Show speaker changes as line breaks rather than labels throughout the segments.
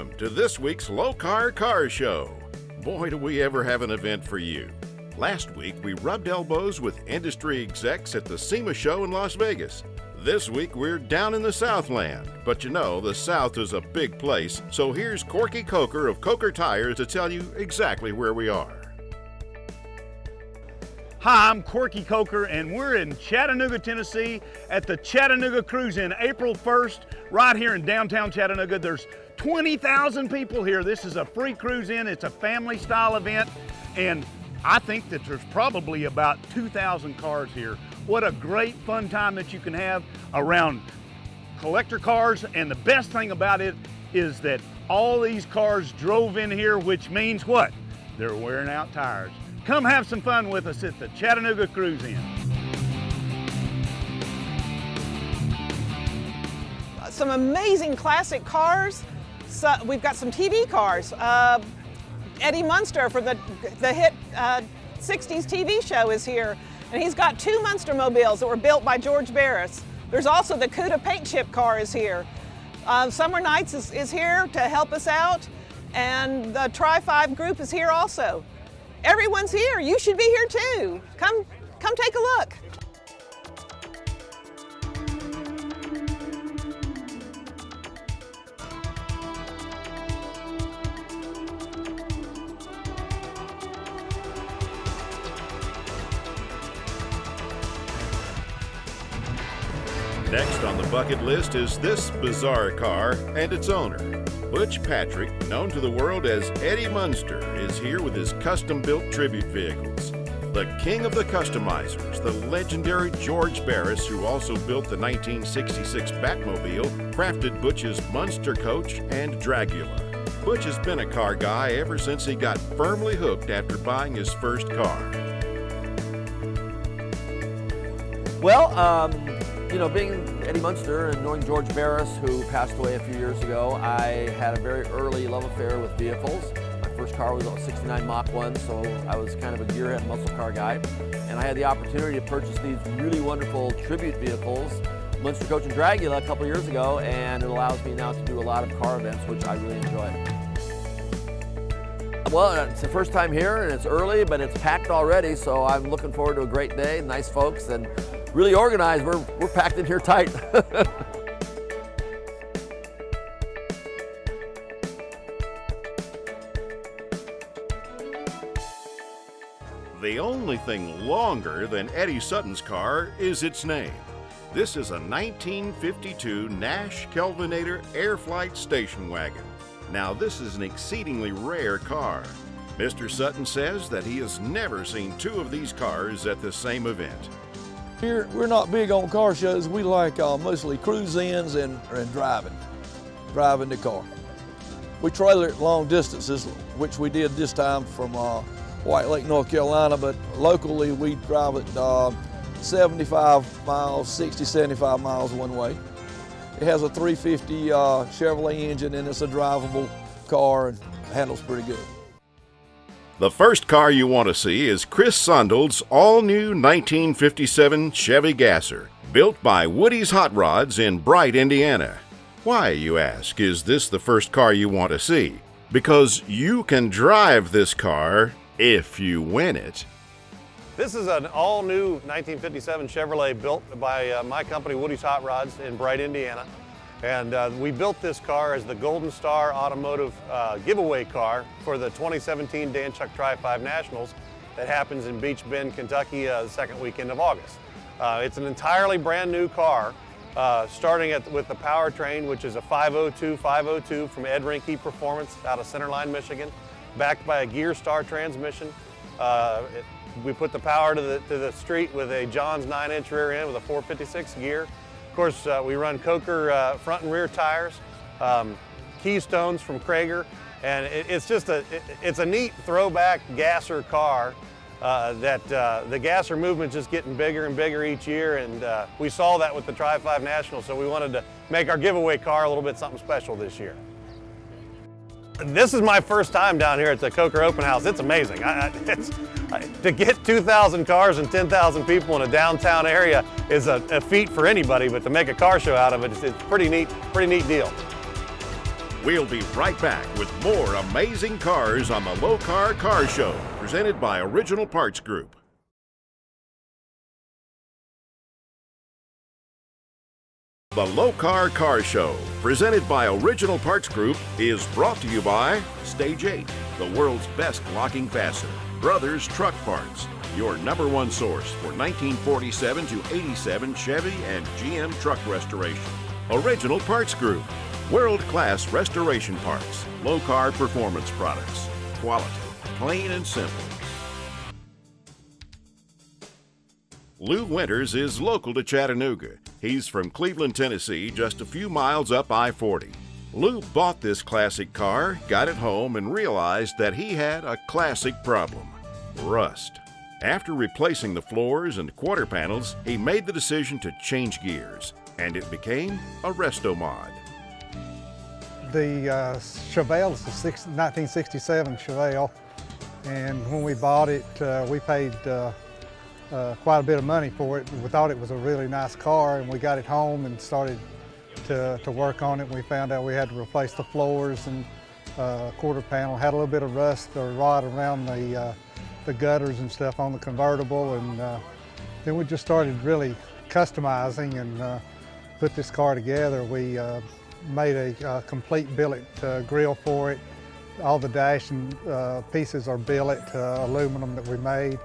Welcome to this week's Lokar Car Show. Boy, do we ever have an event for you. Last week, we rubbed elbows with industry execs at the SEMA show in Las Vegas. This week, we're down in the Southland. But you know, the South is a big place, so here's Corky Coker of Coker Tires to tell you exactly where we are.
Hi, I'm Corky Coker, and we're in Chattanooga, Tennessee at the Chattanooga Cruisin, April 1st, right here in downtown Chattanooga. There's 20,000 people here. This is a free cruise-in. It's a family-style event, and I think that there's probably about 2,000 cars here. What a great fun time that you can have around collector cars, and the best thing about it is that all these cars drove in here, which means what? They're wearing out tires. Come have some fun with us at the Chattanooga Cruisin.
Some amazing classic cars. So we've got some TV cars. Eddie Munster for the hit 60s TV show is here, and he's got 2 Munster mobiles that were built by George Barris. There's also the Cuda paint chip car is here. Summer Nights is here to help us out, and the Tri-5 group is here also. Everyone's here. You should be here too. Come take a look.
Next on the bucket list is this bizarre car and its owner. Butch Patrick, known to the world as Eddie Munster, is here with his custom-built tribute vehicles. The king of the customizers, the legendary George Barris, who also built the 1966 Batmobile, crafted Butch's Munster coach and Dragula. Butch has been a car guy ever since he got firmly hooked after buying his first car.
Well, you know, being Eddie Munster and knowing George Barris, who passed away a few years ago, I had a very early love affair with vehicles. My first car was a 69 Mach 1, so I was kind of a gearhead muscle car guy. And I had the opportunity to purchase these really wonderful tribute vehicles, Munster Coach and Dragula, a couple years ago, and it allows me now to do a lot of car events, which I really enjoy. Well, it's the first time here, and it's early, but it's packed already, so I'm looking forward to a great day, nice folks, and really organized. We're packed in here tight.
The only thing longer than Eddie Sutton's car is its name. This is a 1952 Nash Kelvinator Air Flight station wagon. Now, this is an exceedingly rare car. Mr. Sutton says that he has never seen 2 of these cars at the same event.
We're not big on car shows. We like mostly cruise-ins and driving the car. We trailer it long distances, which we did this time from White Lake, North Carolina, but locally we drive it 75 miles, 60, 75 miles one way. It has a 350 Chevrolet engine, and it's a drivable car and handles pretty good.
The first car you want to see is Chris Sundold's all-new 1957 Chevy Gasser, built by Woody's Hot Rods in Bright, Indiana. Why, you ask, is this the first car you want to see? Because you can drive this car if you win it.
This is an all-new 1957 Chevrolet built by my company, Woody's Hot Rods in Bright, Indiana. And we built this car as the Golden Star Automotive giveaway car for the 2017 Dan Chuck Tri-5 Nationals that happens in Beach Bend, Kentucky, the second weekend of August. It's an entirely brand new car, starting with the powertrain, which is a 502 from Ed Rinke Performance out of Centerline, Michigan, backed by a Gear Star transmission. We put the power to the street with a Johns 9-inch rear end with a 456 gear. Of course, we run Coker front and rear tires, Keystones from Krager, and it's just it's a neat throwback gasser car that the gasser movement's just getting bigger and bigger each year, and we saw that with the Tri-5 National, so we wanted to make our giveaway car a little bit something special this year. This is my first time down here at the Coker Open House. It's amazing. To get 2,000 cars and 10,000 people in a downtown area is a feat for anybody, but to make a car show out of it, it's a pretty neat deal.
We'll be right back with more amazing cars on the Lokar Car Show, presented by Original Parts Group. The Lokar Car Show, presented by Original Parts Group, is brought to you by Stage 8, the world's best locking fastener. Brothers Truck Parts, your #1 source for 1947 to 87 Chevy and GM truck restoration. Original Parts Group, world-class restoration parts. Lokar Performance Products. Quality, plain and simple. Lou Winters is local to Chattanooga. He's from Cleveland, Tennessee, just a few miles up I-40. Lou bought this classic car, got it home, and realized that he had a classic problem: rust. After replacing the floors and quarter panels, he made the decision to change gears, and it became a resto mod.
The Chevelle is a 1967 Chevelle, and when we bought it, we paid quite a bit of money for it. We thought it was a really nice car, and we got it home and started to work on it. We found out we had to replace the floors and quarter panel. Had a little bit of rust or rot around the gutters and stuff on the convertible, and then we just started really customizing and put this car together. We made a complete billet grille for it. All the dash and pieces are billet aluminum that we made.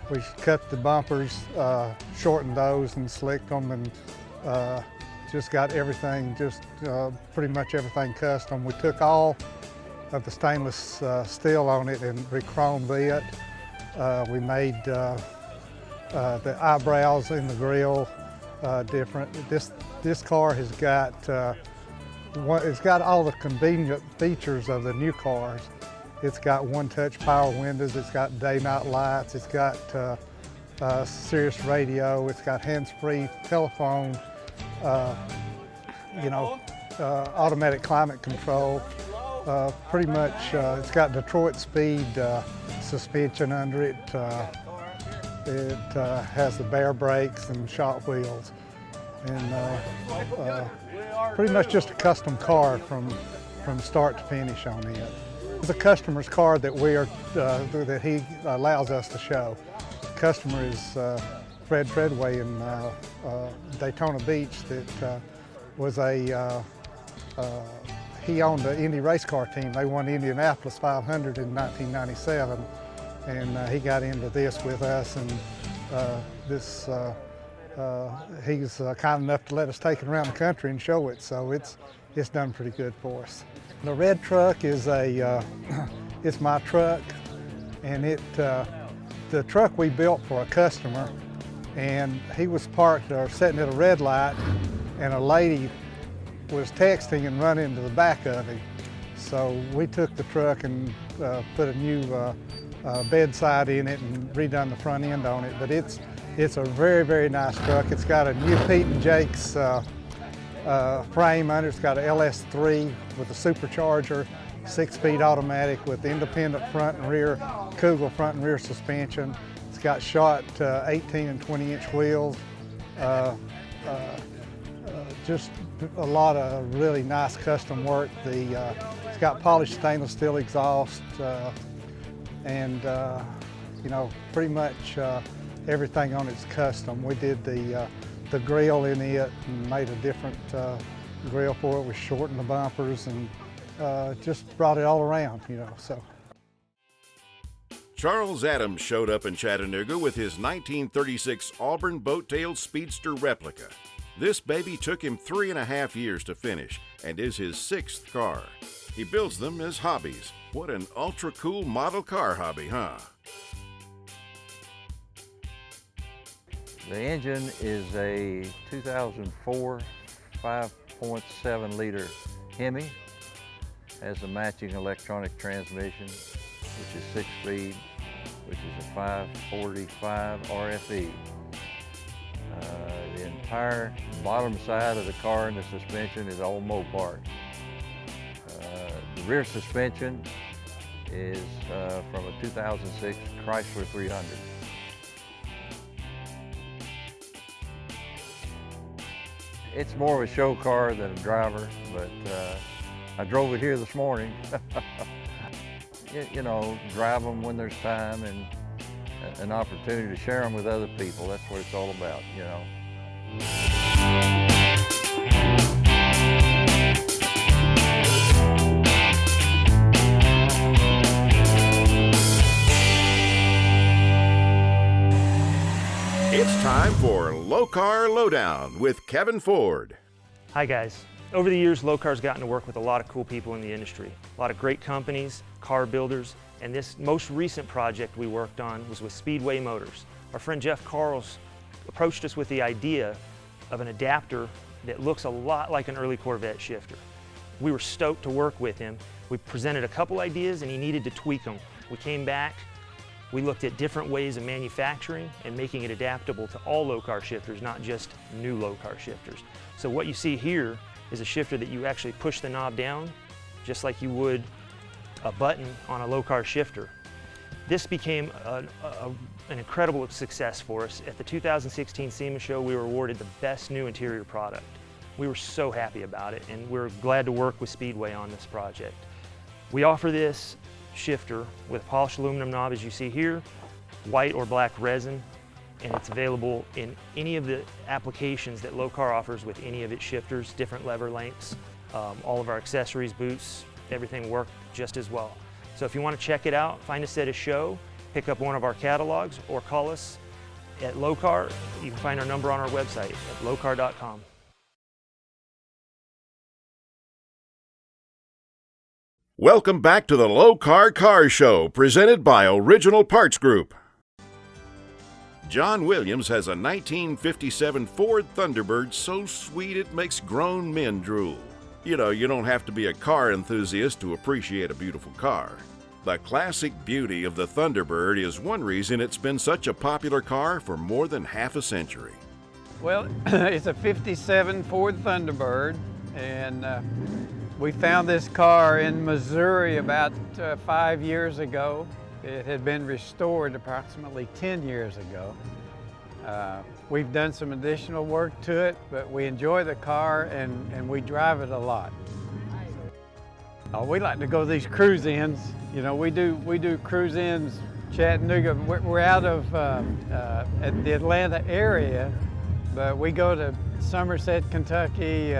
We cut the bumpers, shortened those and slicked them, and just got everything, pretty much everything custom. We took all of the stainless steel on it and re-chromed it. We made the eyebrows in the grille different. This car has got it's got all the convenient features of the new cars. It's got one-touch power windows, it's got day-night lights, it's got Sirius radio, it's got hands-free telephone, automatic climate control. Pretty much, it's got Detroit speed suspension under it. It has the bare brakes and shot wheels, and pretty much just a custom car from start to finish on it. It's a customer's car that that he allows us to show. The customer is Fred Treadway in Daytona Beach. That was he owned the Indy race car team. They won the Indianapolis 500 in 1997, and he got into this with us. And he's kind enough to let us take it around the country and show it. So it's done pretty good for us. The red truck is it's my truck, and the truck we built for a customer, and he was parked or sitting at a red light, and a lady was texting and run into the back of him. So we took the truck and put a new bedside in it and redone the front end on it. But it's a very, very nice truck. It's got a new Pete and Jake's frame under. It's got a LS3 with a supercharger, 6-speed automatic with independent front and rear, Kugel front and rear suspension. It's got shot 18 and 20-inch wheels. Just a lot of really nice custom work. It's got polished stainless steel exhaust, and pretty much everything on it's custom. We did the grill in it and made a different grill for it. We shortened the bumpers and just brought it all around, so.
Charles Adams showed up in Chattanooga with his 1936 Auburn boat-tailed Speedster replica. This baby took him 3.5 years to finish and is his 6th car. He builds them as hobbies. What an ultra-cool model car hobby, huh?
The engine is a 2004 5.7 liter Hemi. Has a matching electronic transmission, which is 6-speed, which is a 545 RFE. The entire bottom side of the car and the suspension is all Mopar. The rear suspension is from a 2006 Chrysler 300. It's more of a show car than a driver, but I drove it here this morning. You know, drive them when there's time and an opportunity to share them with other people. That's what it's all about, you know.
It's time for Lokar Lowdown with Kevin Ford.
Hi guys. Over the years, Lokar's gotten to work with a lot of cool people in the industry. A lot of great companies, car builders, and this most recent project we worked on was with Speedway Motors. Our friend Jeff Carls approached us with the idea of an adapter that looks a lot like an early Corvette shifter. We were stoked to work with him. We presented a couple ideas and he needed to tweak them. We came back, we looked at different ways of manufacturing and making it adaptable to all Lokar shifters, not just new Lokar shifters. So what you see here is a shifter that you actually push the knob down just like you would a button on a Lokar shifter. This became an incredible success for us. At the 2016 SEMA show, we were awarded the best new interior product. We were so happy about it, and we're glad to work with Speedway on this project. We offer this shifter with a polished aluminum knob, as you see here, white or black resin, and it's available in any of the applications that Lokar offers with any of its shifters, different lever lengths. All of our accessories, boots, everything work just as well. So if you want to check it out, find us at a show, pick up one of our catalogs, or call us at Lokar. You can find our number on our website at lokar.com.
Welcome back to the Lokar Car Show, presented by Original Parts Group. John Williams has a 1957 Ford Thunderbird so sweet it makes grown men drool. You know, you don't have to be a car enthusiast to appreciate a beautiful car. The classic beauty of the Thunderbird is one reason it's been such a popular car for more than half a century.
Well, it's a 57 Ford Thunderbird, and we found this car in Missouri about 5 years ago. It had been restored approximately 10 years ago. We've done some additional work to it, but we enjoy the car and we drive it a lot. We like to go to these cruise-ins. You know, we do cruise-ins, Chattanooga. We're out of at the Atlanta area, but we go to Somerset, Kentucky.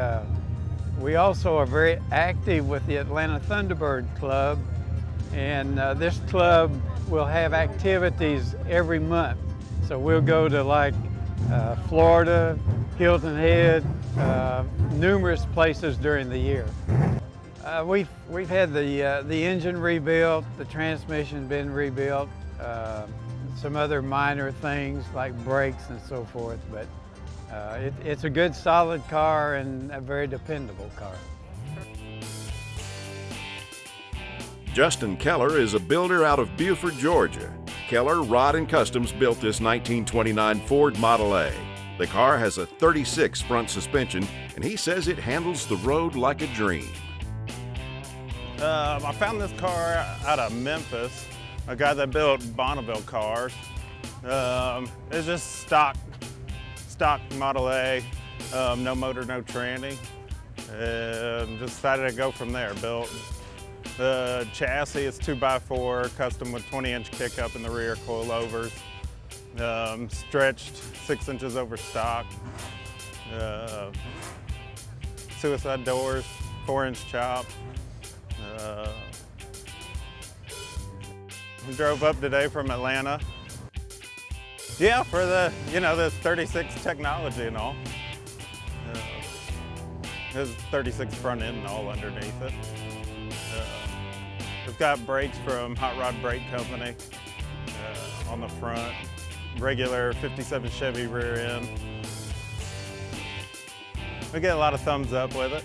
We also are very active with the Atlanta Thunderbird Club, and this club will have activities every month. So we'll go to like Florida, Hilton Head, numerous places during the year. We've had the engine rebuilt, the transmission been rebuilt, some other minor things like brakes and so forth, but it's a good solid car and a very dependable car.
Justin Keller is a builder out of Beaufort, Georgia. Keller Rod and Customs built this 1929 Ford Model A. The car has a 36 front suspension, and he says it handles the road like a dream.
I found this car out of Memphis, a guy that built Bonneville cars. It's just stock Model A, no motor, no tranny. And just decided to go from there. Built the chassis is 2x4, custom with 20-inch kick-up in the rear, coilovers, stretched 6 inches over stock, suicide doors, 4-inch chop. We drove up today from Atlanta. Yeah, for the, the 36 technology and all. There's 36 front end and all underneath it. We've got brakes from Hot Rod Brake Company on the front. Regular 57 Chevy rear end. We get a lot of thumbs up with it.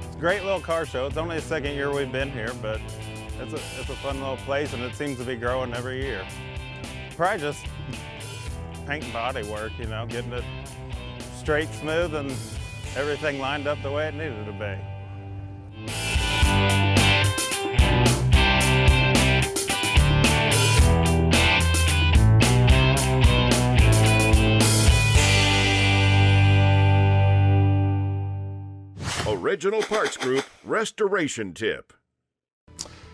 It's a great little car show. It's only the second year we've been here, but it's a fun little place and it seems to be growing every year. Probably just paint and body work, getting it straight, smooth, and everything lined up the way it needed to be.
Original Parts Group Restoration Tip.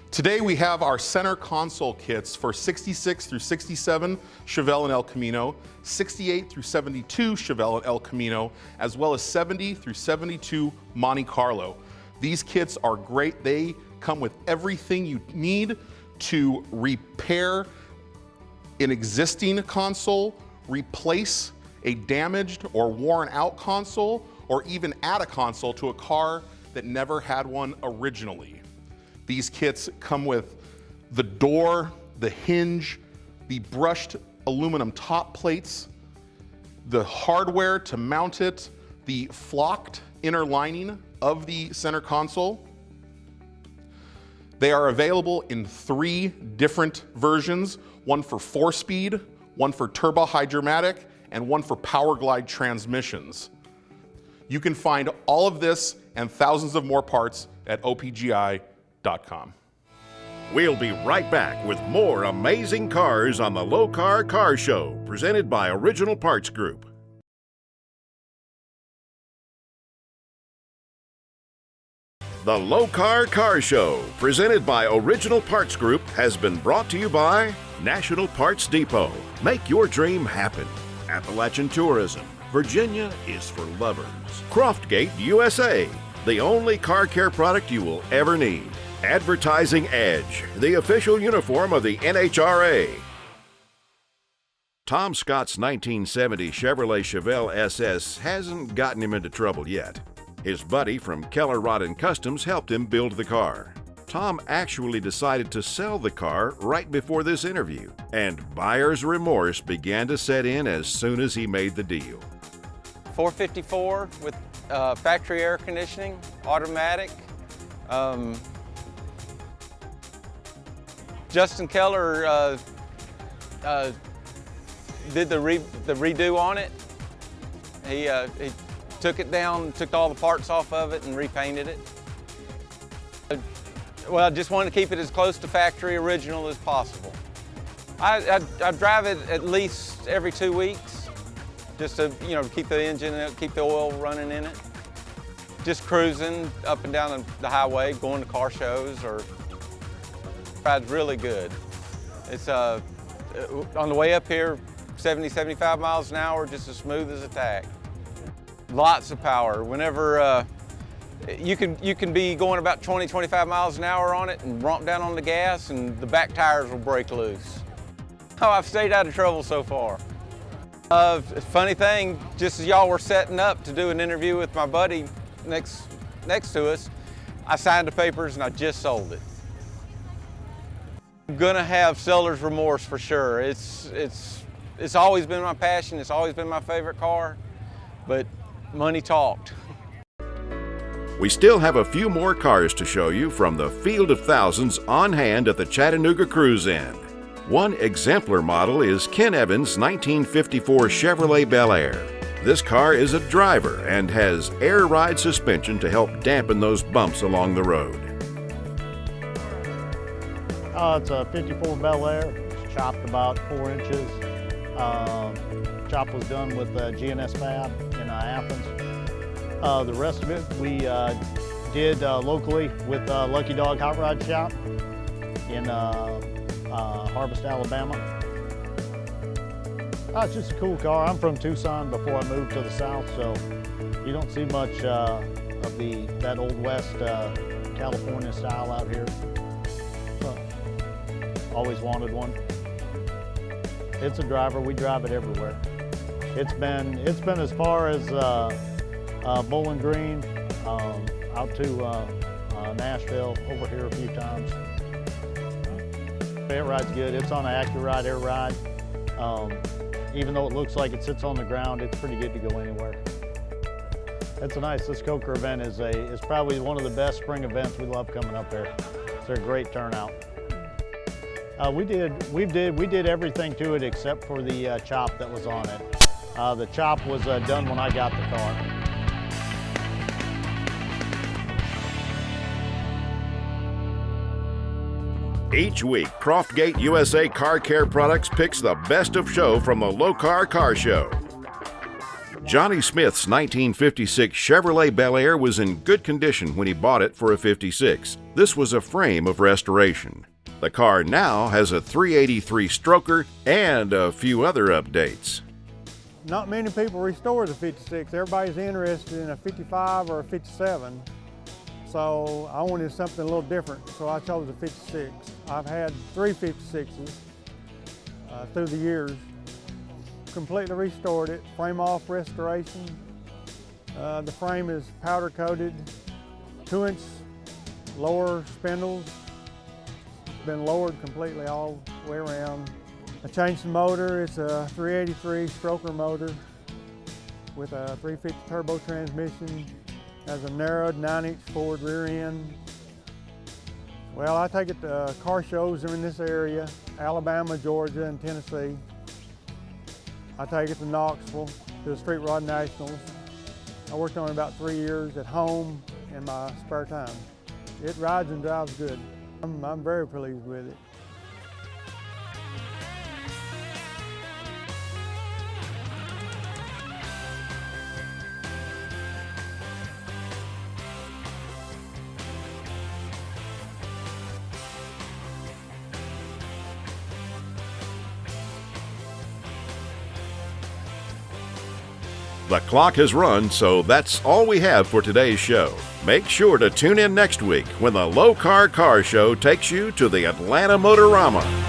Today we have our center console kits for 66 through 67 Chevelle and El Camino, 68 through 72 Chevelle and El Camino, as well as 70 through 72 Monte Carlo. These kits are great. They come with everything you need to repair an existing console, replace a damaged or worn out console, or even add a console to a car that never had one originally. These kits come with the door, the hinge, the brushed aluminum top plates, the hardware to mount it, the flocked inner lining of the center console. They are available in 3 different versions, one for 4-speed, one for turbo hydromatic, and one for power glide transmissions. You can find all of this and thousands of more parts at opgi.com.
We'll be right back with more amazing cars on the Lokar Car Show, presented by Original Parts Group. The Lokar Car Show, presented by Original Parts Group, has been brought to you by National Parts Depot. Make your dream happen. Appalachian Tourism. Virginia is for lovers. Croftgate USA, the only car care product you will ever need. Advertising Edge, the official uniform of the NHRA. Tom Scott's 1970 Chevrolet Chevelle SS hasn't gotten him into trouble yet. His buddy from Keller Rod & Customs helped him build the car. Tom actually decided to sell the car right before this interview, and buyer's remorse began to set in as soon as he made the deal.
454 with factory air conditioning, automatic. Justin Keller did the redo on it. He took it down, took all the parts off of it and repainted it. Well, I just wanted to keep it as close to factory original as possible. I drive it at least every 2 weeks, just to keep the engine, keep the oil running in it. Just cruising up and down the highway, going to car shows, or rides really good. It's on the way up here, 70, 75 miles an hour, just as smooth as a tack. Lots of power. Whenever you can be going about 20, 25 miles an hour on it and romp down on the gas and the back tires will break loose. Oh, I've stayed out of trouble so far. Funny thing, just as y'all were setting up to do an interview with my buddy next to us, I signed the papers and I just sold it. I'm gonna have seller's remorse for sure. It's always been my passion, it's always been my favorite car, but money talked.
We still have a few more cars to show you from the field of thousands on hand at the Chattanooga Cruisin. One exemplar model is Ken Evans' 1954 Chevrolet Bel Air. This car is a driver and has air ride suspension to help dampen those bumps along the road.
It's a 54 Bel Air. It's chopped about 4 inches. Chop was done with GNS Fab in Athens. The rest of it we did locally with Lucky Dog Hot Rod Shop in Harvest, Alabama. It's just a cool car. I'm from Tucson before I moved to the south, so you don't see much of that old west California style out here. Always wanted one. It's a driver. We drive it everywhere. It's been as far as Bowling Green, out to Nashville, over here a few times. It rides good. It's on an AccuRide air ride. Even though it looks like it sits on the ground, it's pretty good to go anywhere. It's nice. This Coker event is probably one of the best spring events. We love coming up here. It's a great turnout. We did everything to it except for the chop that was on it. The chop was done when I got the car.
Each week, Croftgate USA Car Care Products picks the best of show from the Lokar Car Show. Johnny Smith's 1956 Chevrolet Bel Air was in good condition when he bought it for a 56. This was a frame of restoration. The car now has a 383 stroker and a few other updates.
Not many people restore the 56. Everybody's interested in a 55 or a 57. So I wanted something a little different, so I chose a 56. I've had 3 56s through the years. Completely restored it, frame off restoration. The frame is powder coated, 2-inch lower spindles. It's been lowered completely all the way around. I changed the motor. It's a 383 stroker motor with a 350 turbo transmission. Has a narrowed 9-inch forward rear end. Well, I take it to car shows in this area, Alabama, Georgia, and Tennessee. I take it to Knoxville, to the Street Rod Nationals. I worked on it about 3 years at home in my spare time. It rides and drives good. I'm very pleased with it.
The clock has run, so that's all we have for today's show. Make sure to tune in next week when the Lokar Car Show takes you to the Atlanta Motorama.